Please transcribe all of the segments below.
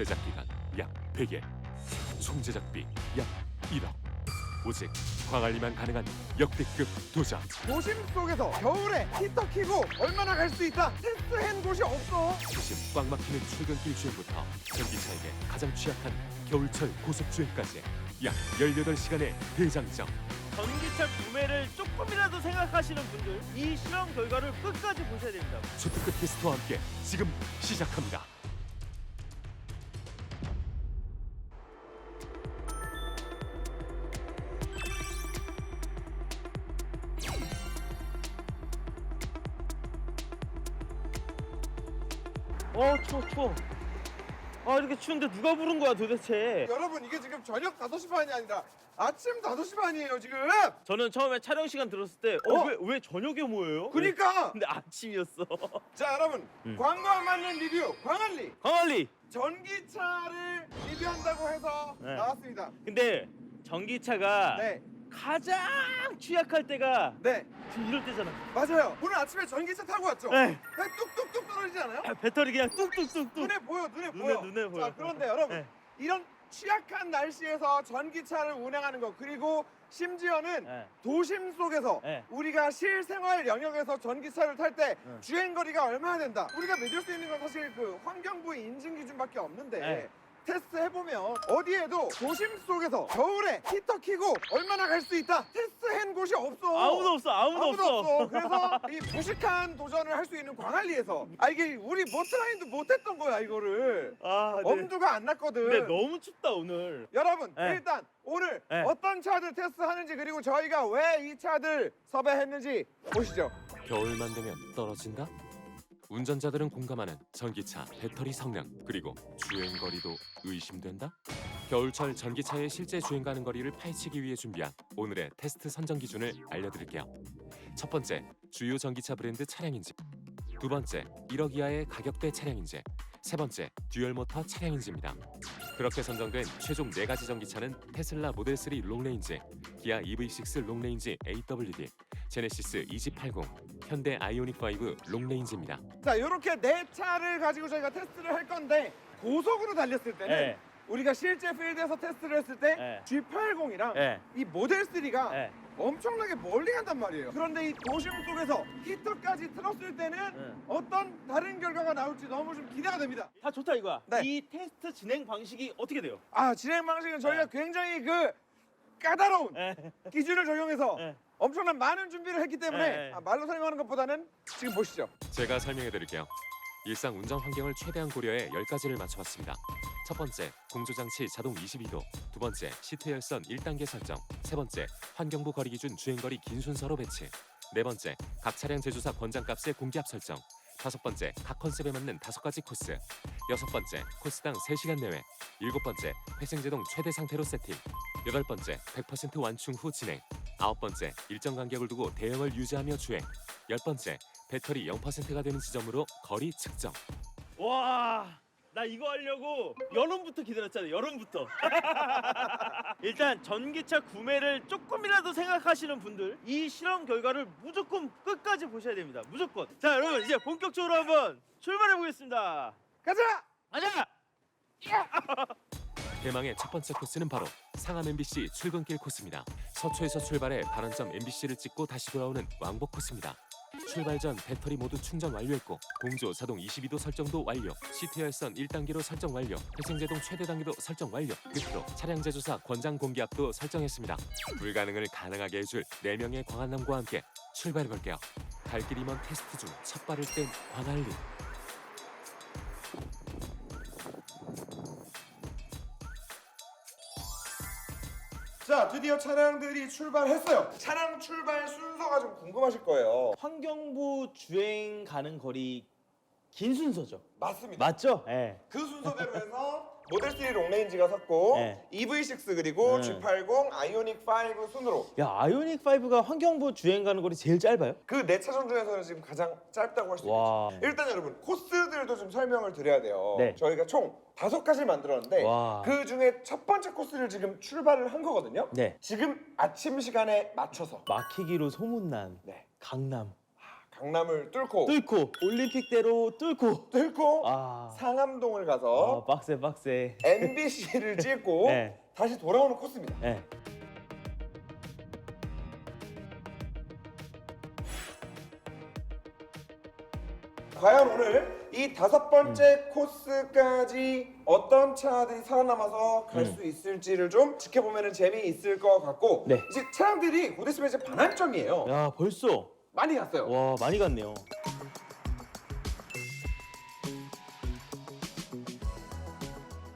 제작기간 약 100일, 총 제작비 약 1억. 오직 광안리만 가능한 역대급 도전. 도심 속에서 겨울에 히터 키고 얼마나 갈 수 있다. 테스트한 곳이 없어. 도심 꽉 막히는 출근길 주행부터 전기차에게 가장 취약한 겨울철 고속주행까지 약 18시간의 대장정. 전기차 구매를 조금이라도 생각하시는 분들 이 실험 결과를 끝까지 보셔야 됩니다. 초특급 게스트와 함께 지금 시작합니다. 추워. 아, 이렇게 추운데 누가 부른 거야 도대체? 여러분 이게 지금 저녁 5시 반이 아니라 아침 5시 반이에요 지금. 저는 처음에 촬영 시간 들었을 때 왜 저녁에 모여요? 그러니까. 근데 아침이었어. 자 여러분 광고 안 맞는 리뷰 광안리 광안리. 전기차를 리뷰한다고 해서 네. 나왔습니다. 근데 전기차가 네. 가장 취약할 때가 네. 지금 이럴 때잖아. 맞아요. 오늘 아침에 전기차 타고 왔죠? 네. 그냥 뚝뚝뚝 떨어지지 않아요? 배터리 그냥 뚝뚝뚝뚝. 눈에 보여, 눈에 보여. 눈에 보여. 자, 그런데 여러분 네. 이런 취약한 날씨에서 전기차를 운행하는 거 그리고 심지어는 네. 도심 속에서 네. 우리가 실생활 영역에서 전기차를 탈 때 네. 주행거리가 얼마나 된다. 우리가 믿을 수 있는 건 사실 그 환경부 인증 기준밖에 없는데 네. 테스트 해보면 어디에도 도심 속에서 겨울에 히터 키고 얼마나 갈 수 있다. 테스트한 곳이 없어. 아무도 없어. 그래서 이 무식한 도전을 할 수 있는 광안리에서 이게 우리 모트라인도 못했던 거야 이거를. 아, 네. 엄두가 안 났거든. 근데 너무 춥다 오늘. 여러분 네. 일단 오늘 네. 어떤 차들 테스트하는지 그리고 저희가 왜 이 차들 섭외했는지 보시죠. 겨울만 되면 떨어진다? 운전자들은 공감하는 전기차 배터리 성능 그리고 주행거리도 의심된다? 겨울철 전기차의 실제 주행 가는 거리를 파헤치기 위해 준비한 오늘의 테스트 선정 기준을 알려드릴게요. 첫 번째, 주요 전기차 브랜드 차량인지. 두 번째, 1억 이하의 가격대 차량인지. 세 번째, 듀얼 모터 차량인지입니다. 그렇게 선정된 최종 4가지 전기차는 테슬라 모델 3 롱레인지, 기아 EV6 롱레인지 AWD, 제네시스 EG80, 현대 아이오닉 5 롱레인지입니다. 자 이렇게 네 차를 가지고 저희가 테스트를 할 건데 고속으로 달렸을 때는 네. 우리가 실제 필드에서 테스트를 했을 때 네. G80이랑 네. 이 모델 3가 네. 엄청나게 멀리 간단 말이에요. 그런데 이 도심 속에서 히터까지 틀었을 때는 네. 어떤 다른 결과가 나올지 너무 좀 기대가 됩니다. 다 좋다 이거야. 네. 이 테스트 진행 방식이 어떻게 돼요? 진행 방식은 저희가 네. 굉장히 그 까다로운 네. 기준을 적용해서 네. 엄청난 많은 준비를 했기 때문에 네. 말로 설명하는 것보다는 지금 보시죠. 제가 설명해드릴게요. 일상 운전 환경을 최대한 고려해 10가지를 맞춰봤습니다. 첫 번째, 공조장치 자동 22도. 두 번째, 시트 열선 1단계 설정. 세 번째, 환경부 거리 기준 주행거리 긴 순서로 배치. 네 번째, 각 차량 제조사 권장값의 공기압 설정. 다섯 번째, 각 컨셉에 맞는 5가지 코스. 여섯 번째, 코스당 3시간 내외. 일곱 번째, 회생제동 최대 상태로 세팅. 여덟 번째, 100% 완충 후 진행. 아홉 번째, 일정 간격을 두고 대형을 유지하며 주행. 열 번째, 배터리 0%가 되는 지점으로 거리 측정. 와, 나 이거 하려고 여름부터 기다렸잖아. 여름부터. 일단 전기차 구매를 조금이라도 생각하시는 분들 이 실험 결과를 무조건 끝까지 보셔야 됩니다. 무조건. 자, 여러분 이제 본격적으로 한번 출발해 보겠습니다. 가자! 가자. 대망의 첫 번째 코스는 바로 상암 MBC 출근길 코스입니다. 서초에서 출발해 반환점 MBC를 찍고 다시 돌아오는 왕복 코스입니다. 출발 전 배터리 모두 충전 완료했고 공조 자동 22도 설정도 완료, 시트 열선 1단계로 설정 완료, 회생제동 최대 단계도 설정 완료, 끝으로 차량 제조사 권장 공기압도 설정했습니다. 불가능을 가능하게 해줄 4명의 광안남과 함께 출발해볼게요. 갈 길이 먼 테스트 중 첫 발을 뗀 광안리. 자, 드디어 차량들이 출발했어요. 차량 출발 순서가 좀 궁금하실 거예요. 환경부 주행 가는 거리 긴 순서죠. 맞습니다. 맞죠? 네. 그 순서대로 해서 모델 3 롱레인지가 섰고 네. EV6 그리고 네. G80, 아이오닉 5 순으로 야, 아이오닉 5가 환경부 주행 가는 거리 제일 짧아요? 그 네 차종 중에서는 지금 가장 짧다고 할 수 와. 있겠죠. 일단 여러분 코스들도 좀 설명을 드려야 돼요. 네. 저희가 총 5가지를 만들었는데 와. 그 중에 첫 번째 코스를 지금 출발을 한 거거든요. 네. 지금 아침 시간에 맞춰서 막히기로 소문난 네. 강남. 강남을 뚫고 올림픽대로 뚫고 상암동을 가서 빡세. MBC를 찍고 네. 다시 돌아오는 코스입니다. 네. 과연 오늘 이 5번째 코스까지 어떤 차들이 살아남아서 갈 수 있을지를 좀 지켜보면 재미있을 것 같고 네. 이제 차량들이 곧 있으면 이제 반환점이에요. 야 벌써 많이 갔어요. 와 많이 갔네요.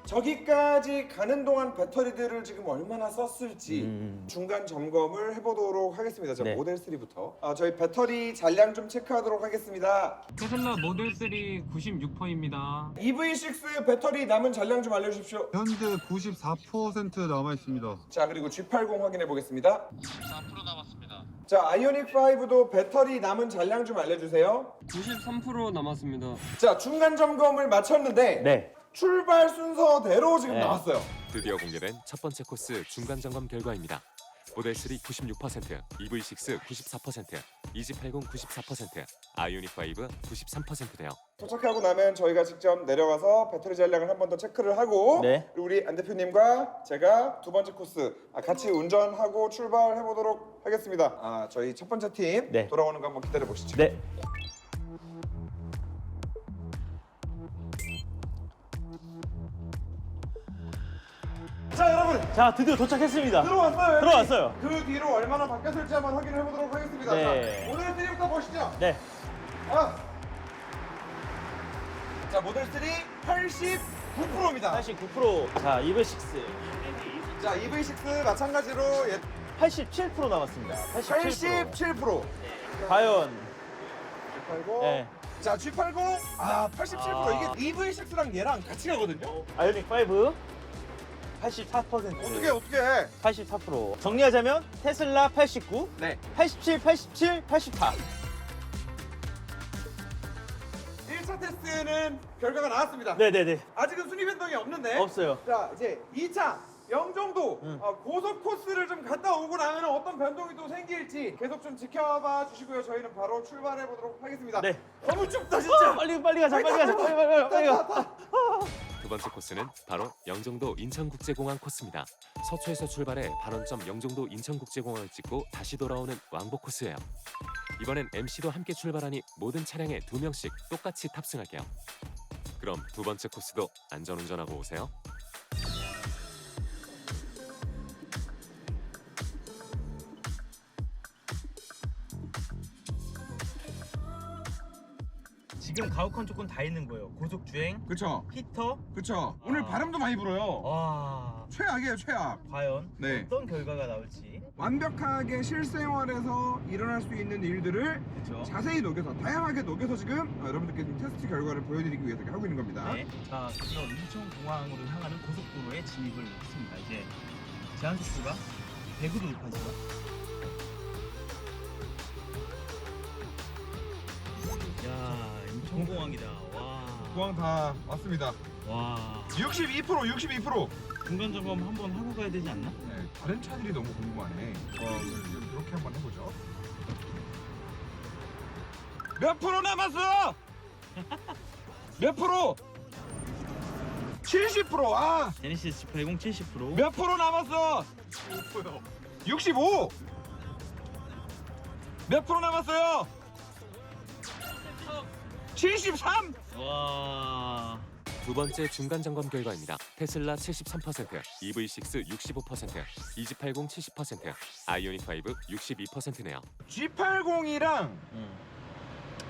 저기까지 가는 동안 배터리들을 지금 얼마나 썼을지 중간 점검을 해보도록 하겠습니다. 자, 네. 모델 3부터 저희 배터리 잔량 좀 체크하도록 하겠습니다. 테슬라 모델 3 96%입니다. EV6 배터리 남은 잔량 좀 알려주십시오. 현재 94% 남아 있습니다. 자, 그리고 G80 확인해 보겠습니다. 4% 남았습니다. 자, 아이오닉 5도 배터리 남은 잔량 좀 알려주세요. 93% 남았습니다. 자, 중간 점검을 마쳤는데 네. 출발 순서대로 지금 네. 나왔어요. 드디어 공개된 첫 번째 코스 중간 점검 결과입니다. 모델 3 96%, EV6 94%, EG80 94%, 아이오닉 5 93%네요. 도착하고 나면 저희가 직접 내려가서 배터리 잔량을 한 번 더 체크를 하고 네. 우리 안 대표님과 제가 두 번째 코스 같이 운전하고 출발해 보도록 하겠습니다. 저희 첫 번째 팀 네. 돌아오는 거 한번 기다려 보시죠. 네. 자, 여러분 자 드디어 도착했습니다. 들어왔어요. 여기. 들어왔어요. 그 뒤로 얼마나 바뀌었을지 한번 확인해 보도록 하겠습니다. 네. 자, 모델 3부터 보시죠. 네. 자, 모델 3 89%입니다. 89%. 자 EV6 자, EV6 마찬가지로 87% 남았습니다. 87%. 87%. 과연. G80. 네. 자, G80 87%. 이게 EV6랑 얘랑 같이 가거든요. 아이오닉 5 84%. 어떻게? 84%. 정리하자면 테슬라 89, 네. 87, 84. 1차 테스트는 결과가 나왔습니다. 네네네. 아직은 순위 변동이 없는데. 없어요. 자, 이제 2차 영종도 고속 코스를 좀 갔다 오고 나면 어떤 변동이 또 생길지 계속 좀 지켜봐 주시고요. 저희는 바로 출발해 보도록 하겠습니다. 네. 너무 춥다 진짜. 빨리 가자. 빨리 가. 두 번째 코스는 바로 영종도 인천국제공항 코스입니다. 서초에서 출발해 발원점 영종도 인천국제공항을 찍고 다시 돌아오는 왕복 코스예요. 이번엔 MC도 함께 출발하니 모든 차량에 2명씩 똑같이 탑승할게요. 그럼 두 번째 코스도 안전운전하고 오세요. 지금 가혹한 조건 다 있는 거예요. 고속 주행, 그쵸, 히터. 그쵸. 오늘 바람도 많이 불어요. 와. 최악이에요, 최악. 과연 네. 어떤 결과가 나올지. 완벽하게 실생활에서 일어날 수 있는 일들을 그렇죠. 자세히 녹여서 다양하게 녹여서 지금 여러분들께 좀 테스트 결과를 보여드리기 위해서 이렇게 하고 있는 겁니다. 네. 자, 드디어 인천공항으로 향하는 고속도로에 진입을 했습니다. 이제 제한 속도가 100으로 높아지죠. 야, 인천공항이다. 와. 공항 다 왔습니다. 와. 62%. 중간 점검 한번 하고 가야 되지 않나? 네, 다른 차들이 너무 궁금하네. 이렇게 한번 해보죠. 몇 프로 남았어? 몇 프로? 70%. 제네시스 G80 70%. 몇 프로 남았어? 65. 몇 프로 남았어요? 73. 와. 두 번째 중간 점검 결과입니다. 테슬라 73%, EV6 65%, EG80 70%, 아이오닉 5 62%네요. G80이랑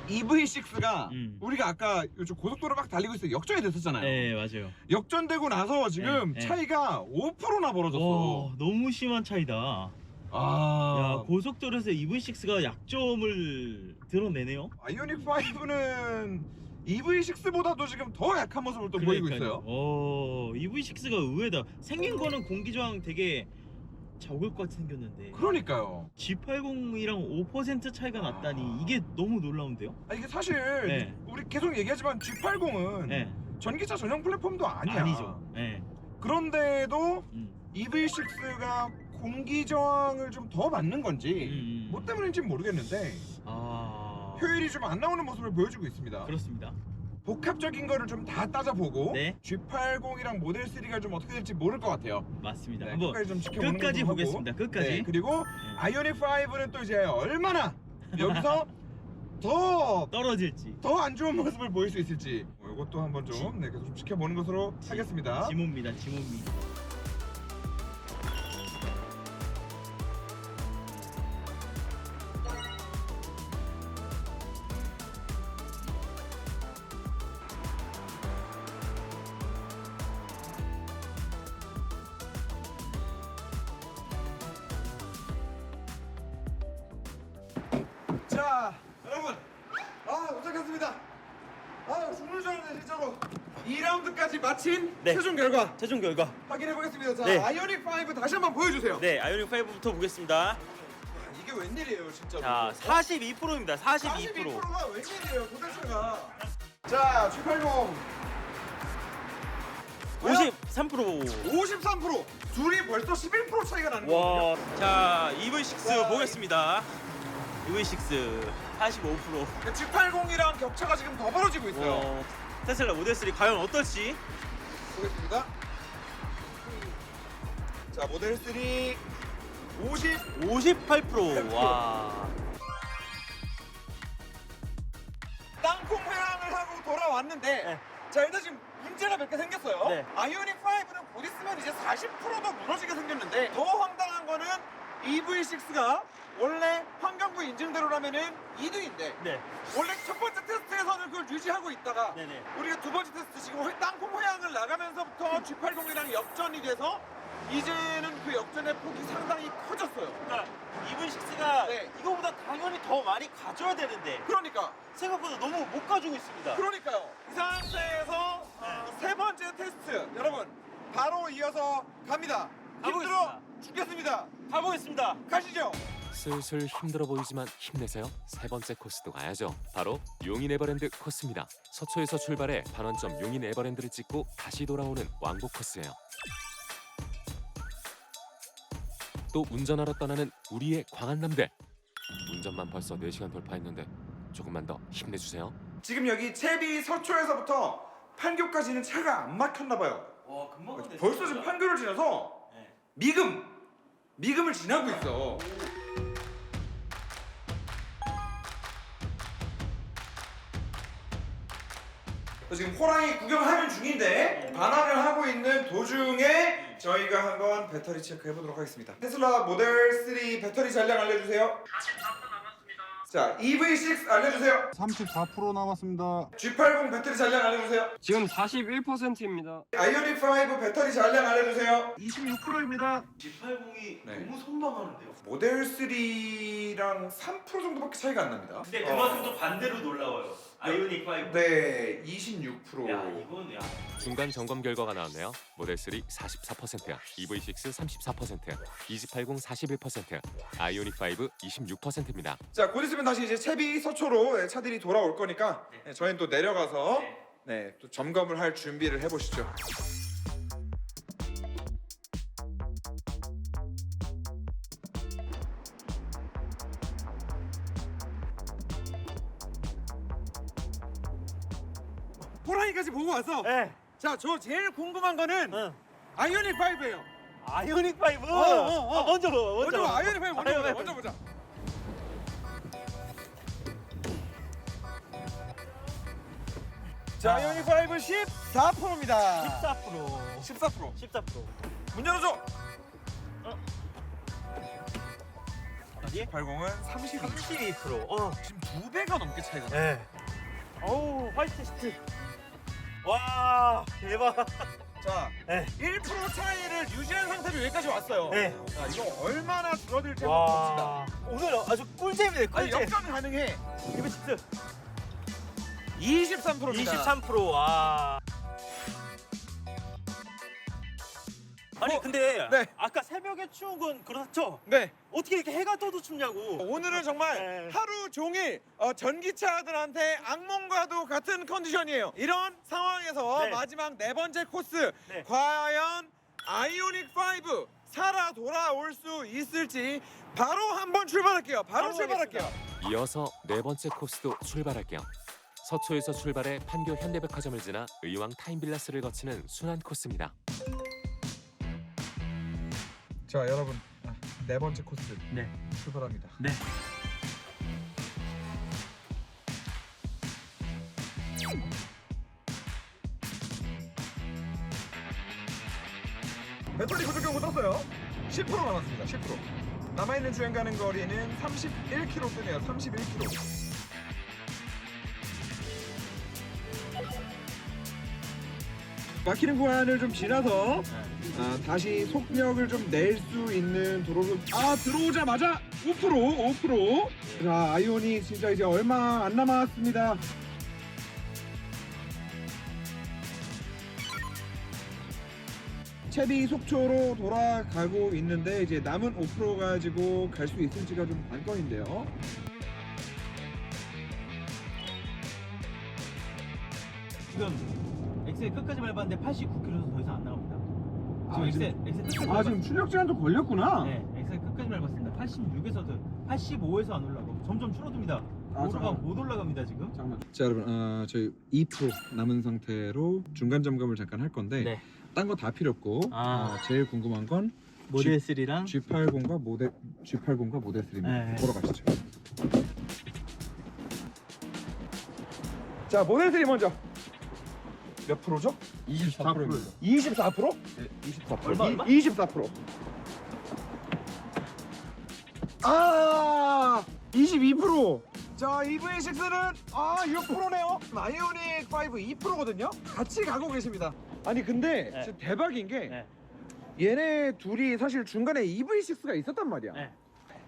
EV6가 우리가 아까 요즘 고속도로 막 달리고 있을 때 역전이 됐었잖아요. 네, 맞아요. 역전되고 나서 지금 네, 네. 차이가 5%나 벌어졌어. 와, 너무 심한 차이다. 야, 고속도로에서 EV6가 약점을 드러내네요. 아이오닉 5는 EV6보다도 지금 더 약한 모습을 또 보이고 있어요. EV6가 의외다. 생긴 거는 공기저항 되게 적을 것 같이 생겼는데 그러니까요. G80이랑 5% 차이가 났다니 이게 너무 놀라운데요? 이게 사실 네. 우리 계속 얘기하지만 G80은 네. 전기차 전용 플랫폼도 아니야. 아니죠. 네. 그런데도 EV6가 공기 저항을 좀 더 맞는 건지 뭐 때문인지 모르겠는데 효율이 좀 안 나오는 모습을 보여주고 있습니다. 그렇습니다. 복합적인 거를 좀 다 따져보고 네. G80이랑 모델 3가 좀 어떻게 될지 모를 것 같아요. 맞습니다. 네, 한번 끝까지 좀 지켜보는 끝까지 걸로 하고. 보겠습니다. 끝까지. 네, 그리고 아이오닉 5는 또 이제 얼마나 여기서 더 떨어질지. 안 좋은 모습을 보일 수 있을지 이것도 한번 좀 계속 좀 지켜보는 것으로 하겠습니다. 지모입니다. 지모입. 자, 여러분, 도착했습니다. 죽는 줄 알았네 진짜로. 2라운드까지 마친 네. 최종 결과 최종 결과. 확인해 보겠습니다. 자, 네. 아이오닉 5 다시 한번 보여주세요. 네, 아이오닉 5부터 보겠습니다. 이게 웬일이에요, 진짜로. 자, 42%입니다. 42%. 42%가 웬일이에요, 도대체가. 자, G80 53%. 53%. 둘이 벌써 11% 차이가 나는 거거든요. 와. 자, EV6 와. 보겠습니다. EV6 45%. 그러니까 G80이랑 격차가 지금 더 벌어지고 있어요. 테슬라 모델 3 과연 어떨지. 보겠습니다. 자, 모델 3 58%. 와. 땅콩 회항을 하고 돌아왔는데 네. 자, 일단 지금 문제가 몇 개 생겼어요. 네. 아이오닉 5는 곧 있으면 이제 40%도 무너지게 생겼는데 더 황당한 거는 EV6가 원래 환경부 인증대로라면은 2등인데 네. 원래 첫 번째 테스트에서는 그걸 유지하고 있다가 네네. 우리가 두 번째 테스트 지금 땅콩 회항을 나가면서부터 G80이랑 역전이 돼서 이제는 그 역전의 폭이 상당히 커졌어요. 그러니까 EV6가 네. 이거보다 당연히 더 많이 가져야 되는데 그러니까 생각보다 너무 못 가지고 있습니다. 그러니까요. 이 상태에서 세 번째 테스트 여러분 바로 이어서 갑니다. 힘들어 가보겠습니다. 죽겠습니다. 가보겠습니다. 가시죠. 슬슬 힘들어 보이지만 힘내세요. 세 번째 코스도 가야죠. 바로 용인 에버랜드 코스입니다. 서초에서 출발해 반원점 용인 에버랜드를 찍고 다시 돌아오는 왕복 코스예요. 또 운전하러 떠나는 우리의 광안남들. 운전만 벌써 4시간 돌파했는데 조금만 더 힘내주세요. 지금 여기 채비 서초에서부터 판교까지는 차가 안 막혔나 봐요. 와, 금방 벌써 지금 판교를 지나서 네. 미금을 지나고 있어. 지금 호랑이 구경하는 중인데 반항을 하고 있는 도중에 저희가 한번 배터리 체크해 보도록 하겠습니다. 테슬라 모델 3 배터리 잔량 알려주세요. 44% 남았습니다. 자, EV6 알려주세요. 34% 남았습니다. G80 배터리 잔량 알려주세요. 지금 41%입니다. 아이오닉 5 배터리 잔량 알려주세요. 26%입니다. G80이 네. 너무 선방하는데요. 모델 3랑 3% 정도밖에 차이가 안 납니다. 근데 그만큼 또 반대로 놀라워요. 아이오닉 5. 네, 26%. 야, 이건 야. 중간 점검 결과가 나왔네요. 모델 3 44%, EV6 34%, E80 41%, 아이오닉 5 26%입니다. 자, 곧 있으면 다시 이제 채비 서초로 차들이 돌아올 거니까 저희는 또 내려가서 또 점검을 할 준비를 해보시죠. 호랑이까지 보고 와서 네. 자, 저 제일 궁금한 거는 응. 아이오닉 5예요. 아이오닉 5. 어. 먼저 봐. 먼저 봐. 아이오닉 5 먼저 보자. 아이오닉 먼저 보자. 자, 아이오닉 5 14%입니다. 14%. 14%. 14%. 문 열어줘. 어디? 80은 32. 32%. 지금 2배가 넘게 차이가 나. 네. 어우, 화이트 시트. 와, 대박. 자, 네. 1% 차이를 유지한 상태로 여기까지 왔어요. 네. 자, 이거 얼마나 줄어들지 한번 봅시다. 와. 오늘 아주 꿀잼이네, 아니, 꿀잼. 역전 가능해. 이거 시트. 23%입니다. 23%. 와. 아니 근데 네. 아까 새벽에 추운 건 그렇죠? 네. 어떻게 이렇게 해가 떠도 춥냐고. 오늘은 정말 네. 하루 종일 전기차들한테 악몽과도 같은 컨디션이에요. 이런 상황에서 네. 마지막 네 번째 코스 네. 과연 아이오닉 5 살아 돌아올 수 있을지 바로 한번 출발할게요. 바로 출발할게요. 이어서 네 번째 코스도 출발할게요. 서초에서 출발해 판교 현대백화점을 지나 의왕 타임빌라스를 거치는 순환 코스입니다. 자 여러분 네 번째 코스 네. 출발합니다. 네. 배터리 구조 경고 떴어요. 10% 남았습니다. 10%. 남아있는 주행 가는 거리는 31km 뜨네요. 31km. 막히는 구간을 좀 지나서 다시 속력을 좀 낼 수 있는 도로로 들어오자마자 5%. 자 아이오닉 진짜 이제 얼마 안 남았습니다. 채비 속초로 돌아가고 있는데 이제 남은 5% 가지고 갈 수 있을지가 좀 관건인데요. 지금 엑셀 끝까지 밟았는데 89km에서 더 이상 안 나갑니다. 지금 엑셀 끝까지 지금 밟았어요. 출력 제한도 걸렸구나. 네, 엑셀 끝까지 밟았습니다. 86에서도 85에서 안 올라가고 점점 줄어듭니다. 잠깐만. 못 올라갑니다 지금. 잠깐만. 자 여러분 저희 2% 남은 상태로 중간 점검을 잠깐 할 건데 네. 딴 거 다 필요 없고 제일 궁금한 건 모델 3랑 G80과 모델 3입니다. 네. 보러 가시죠. 자 모델 3 먼저. 몇 프로죠? 24%입니다. 24%? 네, 24%. 얼마? 24%. 22%. 자, EV6는 6%네요. 아이오닉 5 2%거든요. 같이 가고 계십니다. 아니 근데 네. 진짜 대박인 게 네. 얘네 둘이 사실 중간에 EV6가 있었단 말이야. 네.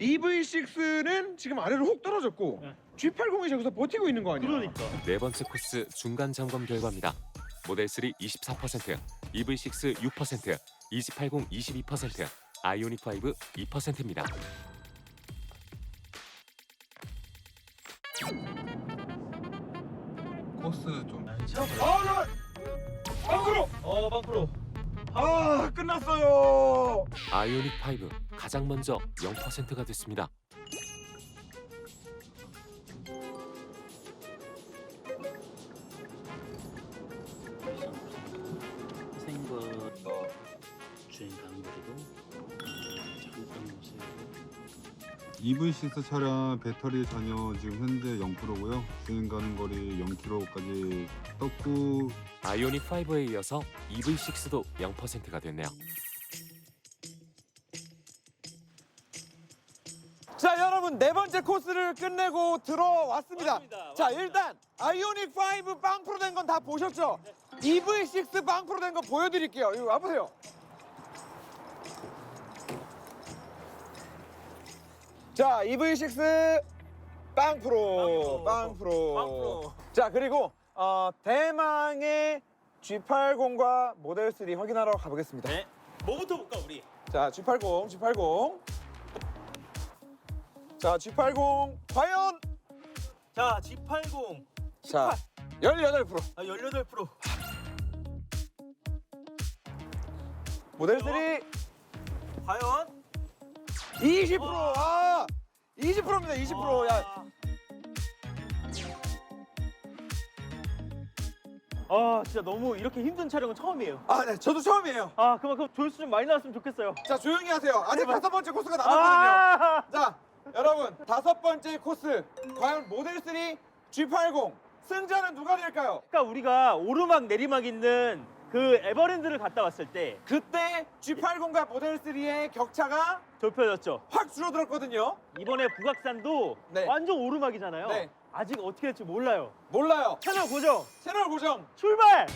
EV6는 지금 아래로 훅 떨어졌고 네. G80이 저기서 버티고 있는 거 아니야? 그러니까. 네 번째 코스 중간 점검 결과입니다. 모델 3 24%, EV6 6%, 280 22%, 아이오닉 5 2%입니다. 코스 좀 빵프로. 끝났어요. 아이오닉 5 가장 먼저 0%가 됐습니다. 생각보다 주행 가는 거리도 잠깐 보세요. EV6 차량 배터리 잔여 지금 현재 0%고요. 주행 가는 거리 0km까지 떴고 아이오닉 5에 이어서 EV6도 0%가 됐네요. 자 여러분 네 번째 코스를 끝내고 들어왔습니다. 왔습니다. 자 일단 아이오닉 5 빵프로 된 건 다 보셨죠? EV6 빵프로 된 거 보여드릴게요. 이거 와보세요. 자 EV6 빵프로. 자 그리고 대망의 G80과 모델 3 확인하러 가보겠습니다. 네. 뭐부터 볼까 우리? 자 G80. 자 G80 과연 자, G80 자 18%. 18%. 모델 3 과연 20%. 20%입니다. 20%. 야, 진짜 너무 이렇게 힘든 촬영은 처음이에요. 네, 저도 처음이에요. 그만큼 조회수 좀 많이 나왔으면 좋겠어요. 자, 조용히 하세요. 아직 제발. 5번째 코스가 남았거든요. 아! 자, 여러분, 5번째 코스. 과연 모델 3 G80 승자는 누가 될까요? 그러니까 우리가 오르막 내리막 있는 그 에버랜드를 갔다 왔을 때 그때 G80과 모델 3의 격차가 좁혀졌죠. 확 줄어들었거든요. 이번에 북악산도 네. 완전 오르막이잖아요. 네. 아직 어떻게 될지 몰라요. 몰라요. 채널 고정 채널 고정. 출발!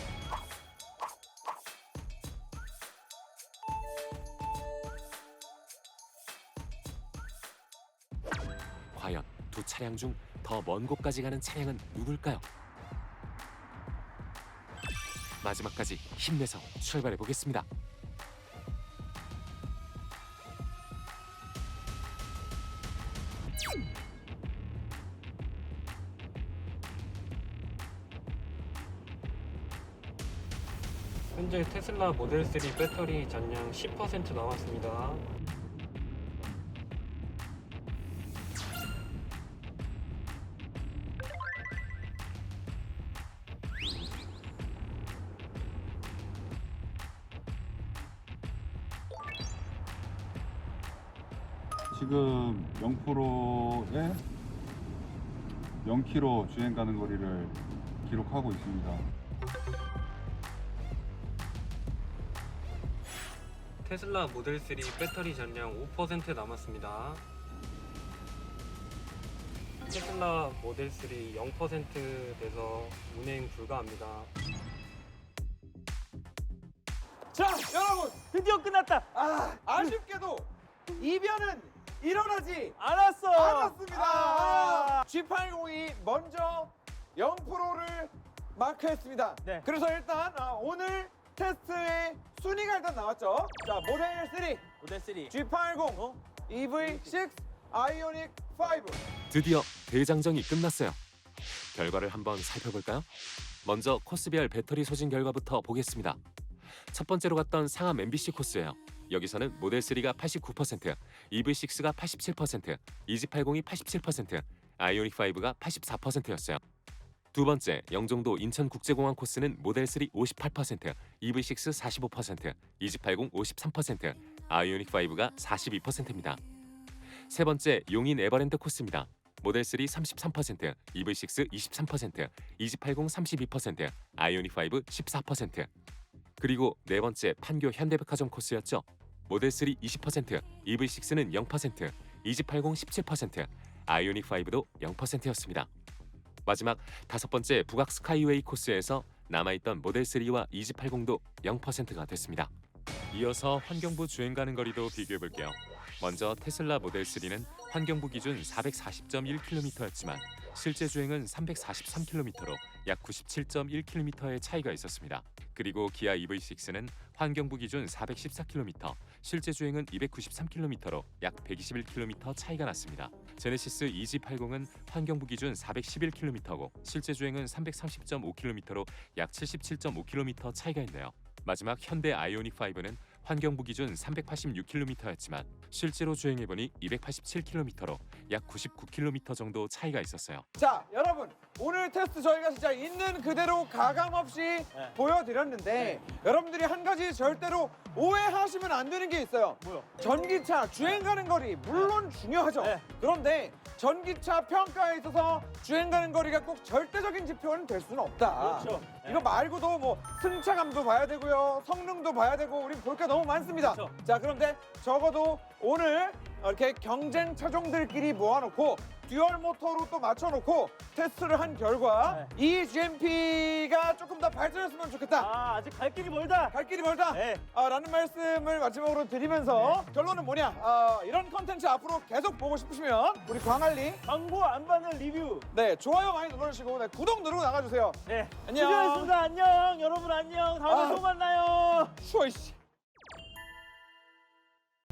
과연 두 차량 중 더 먼 곳까지 가는 차량은 누굴까요? 마지막까지 힘내서 출발해 보겠습니다. 현재 테슬라 모델 3 배터리 잔량 10% 남았습니다. 지금 0%에 0km 주행 가는 거리를 기록하고 있습니다. 테슬라 모델 3 배터리 잔량 5% 남았습니다. 테슬라 모델 3 0% 돼서 운행 불가합니다. 자, 여러분, 드디어 끝났다. 아쉽게도 이변은 일어나지 알았어. 않았습니다. G80이 먼저 0%를 마크했습니다. 네. 그래서 일단 오늘 테스트의 순위가 일단 나왔죠. 자, 모델 3, 모델 3. G80, EV6, 아이오닉 5. 드디어 대장정이 끝났어요. 결과를 한번 살펴볼까요? 먼저 코스별 배터리 소진 결과부터 보겠습니다. 첫 번째로 갔던 상암 MBC 코스예요. 여기서는 모델 3가 89%, EV6가 87%, EG80이 87%, 아이오닉 5가 84%였어요. 두 번째, 영종도 인천국제공항 코스는 모델 3 58%, EV6 45%, EG80 53%, 아이오닉 5가 42%입니다. 세 번째, 용인 에버랜드 코스입니다. 모델 3 33%, EV6 23%, EG80 32%, 아이오닉 5 14%. 그리고 네 번째, 판교 현대백화점 코스였죠. 모델 3 20%, EV6는 0%, EG80 17%, 아이오닉 5도 0%였습니다. 마지막 다섯 번째 북악 스카이웨이 코스에서 남아있던 모델 3와 EG80도 0%가 됐습니다. 이어서 환경부 주행 가는 거리도 비교해 볼게요. 먼저 테슬라 모델 3는 환경부 기준 440.1km였지만 실제 주행은 343km로 약 97.1km의 차이가 있었습니다. 그리고 기아 EV6는 환경부 기준 414km, 실제 주행은 293km로 약 121km 차이가 났습니다. 제네시스 EG80은 환경부 기준 411km고 실제 주행은 330.5km로 약 77.5km 차이가 있네요. 마지막 현대 아이오닉 5는 환경부 기준 386km였지만 실제로 주행해보니 287km로 약 99km 정도 차이가 있었어요. 자, 여러분, 오늘 테스트 저희가 진짜 있는 그대로 가감 없이 보여드렸는데 여러분들이 한 가지 절대로 오해하시면 안 되는 게 있어요. 뭐요? 전기차 주행 가는 거리 물론 중요하죠. 네. 그런데 전기차 평가에 있어서 주행 가는 거리가 꼭 절대적인 지표는 될 수는 없다. 그렇죠. 이거 말고도 뭐 승차감도 봐야 되고요, 성능도 봐야 되고 우리 볼 게 너무 많습니다. 그렇죠. 자, 그런데 적어도 오늘 이렇게 경쟁 차종들끼리 모아놓고 듀얼 모터로 또 맞춰놓고 테스트를 한 결과 이 GMP가 조금 더 발전했으면 좋겠다. 아직 갈 길이 멀다. 갈 길이 멀다. 네. 라는 말씀을 마지막으로 드리면서 결론은 뭐냐? 이런 컨텐츠 앞으로 계속 보고 싶으시면 우리 광안리 광고 안 받는 리뷰. 네, 좋아요 많이 눌러주시고 네, 구독 누르고 나가주세요. 네. 안녕. 수고하셨습니다. 안녕. 여러분 안녕. 다음에 또 만나요. 추워 씨.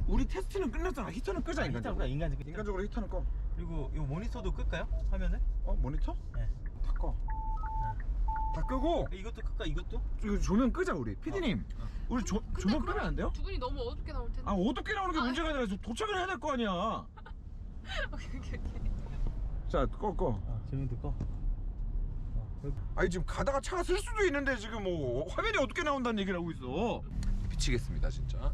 우리 테스트는 끝났잖아. 히터는 끄자 인간적으로. 인간적으로 히터는 꺼. 그리고 이 모니터도 끌까요? 화면을? 모니터? 네. 다 꺼. 다 끄고 이것도 끌까? 이것도? 이거 조명 끄자 우리. PD님, 우리 조명 끄면 안 돼요? 두 분이 너무 어둡게 나올 텐데. 어둡게 나오는 게 문제가 아니라 도착을 해야 될 거 아니야. 오케이. 자, 꺼. 조명도 꺼. 아니 지금 가다가 차가 쓸 수도 있는데 지금 뭐 화면이 어둡게 나온다는 얘기를 하고 있어. 미치겠습니다 진짜.